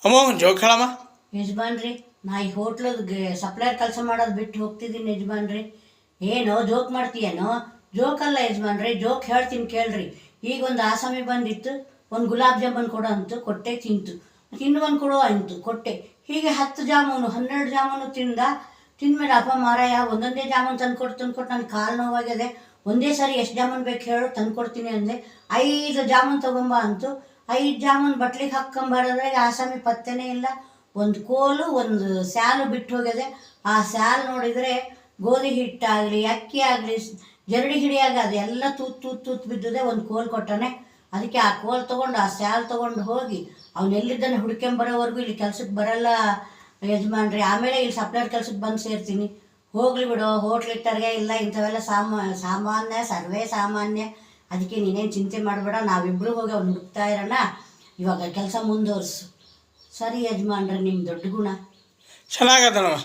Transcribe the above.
ಅಮ್ಮ ಒಂದು ಜೋಕ್ ಹೇಳಮ್ಮ. ಯಜಮಾನ್ರಿ, ನಾ ಈ ಹೋಟ್ಲದ ಸಪ್ಲೈಯರ್ ಕೆಲಸ ಮಾಡೋದು ಬಿಟ್ಟು ಹೋಗ್ತಿದ್ದೀನಿ ಯಜಮಾನ್ರಿ. ಏನೋ ಜೋಕ್ ಮಾಡ್ತೀಯೇನೋ? ಜೋಕ್ ಅಲ್ಲ ಯಜಮಾನ್ರಿ, ಜೋಕ್ ಹೇಳ್ತೀನಿ ಕೇಳ್ರಿ. ಈಗ ಒಂದು ಆಸಾಮಿ ಬಂದಿತ್ತು, ಒಂದು ಗುಲಾಬ್ ಜಾಮೂನ್ ಕೊಡೋ ಅಂತು, ಕೊಟ್ಟೆ ತಿಂತು. ಇನ್ನು ಒಂದು ಕೊಡೋ ಅಂತು, ಕೊಟ್ಟೆ. ಹೀಗೆ 10 ಜಾಮೂನು 12 ಜಾಮೂನು ತಿಂದ್ಮೇಲೆ ಅಪ್ಪ ಮಾರಾಯ ಒಂದೊಂದೇ ಜಾಮೂನು ತಂದ್ಕೊಟ್ಟು ನನ್ನ ಕಾಲು ನೋವಾಗಿದೆ, ಒಂದೇ ಸಾರಿ ಎಷ್ಟು ಜಾಮೂನು ಬೇಕು ಹೇಳು ತಂದ್ಕೊಡ್ತೀನಿ ಅಂದೆ. 5 ಜಾಮೂನು ತೊಗೊಂಬ ಅಂತು. 5 ಜಾಮೂನು ಬಟ್ಲಿಗೆ ಹಾಕ್ಕೊಂಬರೋದ್ರಾಗ ಆಸಾಮಿ ಪತ್ತೆನೇ ಇಲ್ಲ. ಒಂದು ಕೋಲು ಒಂದು ಸ್ಯಾಲು ಬಿಟ್ಟು ಹೋಗಿದೆ. ಆ ಸ್ಯಾಲು ನೋಡಿದರೆ ಗೋಧಿ ಹಿಟ್ಟಾಗಲಿ ಅಕ್ಕಿ ಆಗಲಿ ಜರಡಿ ಹಿಡಿಯಾಗ ಅದೆಲ್ಲ ತೂತು ಬಿದ್ದಿದೆ. ಒಂದು ಕೋಲು ಕೊಟ್ಟಾನೆ. ಅದಕ್ಕೆ ಆ ಕೋಲು ತೊಗೊಂಡು ಆ ಸ್ಯಾಲ್ ತೊಗೊಂಡು ಹೋಗಿ ಅವನೆಲ್ಲಿದ್ದಾನೆ ಹುಡ್ಕೊಂಬರೋವರೆಗೂ ಇಲ್ಲಿ ಕೆಲ್ಸಕ್ಕೆ ಬರಲ್ಲ ಯಜಮಾನ್ರಿ. ಆಮೇಲೆ ಇಲ್ಲಿ ಸಪ್ಲೈಯರ್ ಕೆಲ್ಸಕ್ಕೆ ಬಂದು ಸೇರ್ತೀನಿ. ಹೋಗ್ಲಿ ಬಿಡು, ಹೋಟ್ಲಿಟ್ಟರ್ಗೆ ಇಲ್ಲ ಇಂಥವೆಲ್ಲ ಸಾಮಾನ್ಯ ಸರ್ವೇ ಸಾಮಾನ್ಯ. ಅದಕ್ಕೆ ನೀನೇನು ಚಿಂತೆ ಮಾಡಬೇಡ, ನಾವಿಬ್ಬರು ಹೋಗಿ ಅವ್ನು ಹುಡುಕ್ತಾ ಇರೋಣ. ಇವಾಗ ಕೆಲಸ ಮುಂದುವರ್ಸು. ಸರಿ ಯಜಮಾನ್ರಿ, ನಿಮ್ಮ ದೊಡ್ಡ ಗುಣ. ಚೆನ್ನಾಗದನಮ್ಮ.